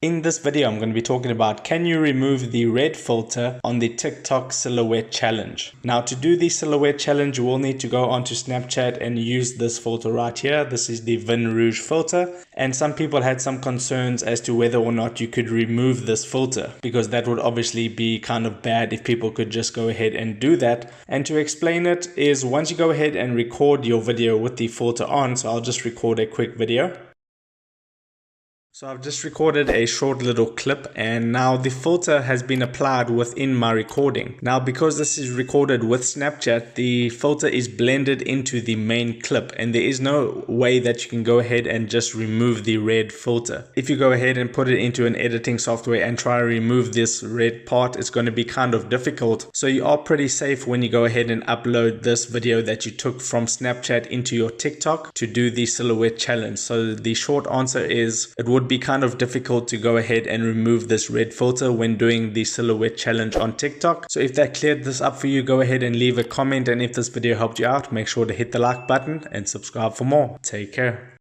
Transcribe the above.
In this video, I'm going to be talking about can you remove the red filter on the TikTok silhouette challenge. Now to do the silhouette challenge, you will need to go onto Snapchat and use this filter right here. This is the Vin Rouge filter, and some people had some concerns as to whether or not you could remove this filter, because that would obviously be kind of bad if people could just go ahead and do that. And to explain it is, once you go ahead and record your video with the filter on, so I'll just record a quick video. So I've just recorded a short little clip, and now the filter has been applied within my recording. Now because this is recorded with Snapchat, the filter is blended into the main clip, and there is no way that you can go ahead and just remove the red filter. If you go ahead and put it into an editing software and try to remove this red part, it's going to be kind of difficult. So you are pretty safe when you go ahead and upload this video that you took from Snapchat into your TikTok to do the silhouette challenge. So the short answer is it would be kind of difficult to go ahead and remove this red filter when doing the silhouette challenge on TikTok. So if that cleared this up for you, go ahead and leave a comment, and if this video helped you out, make sure to hit the like button and subscribe for more. Take care.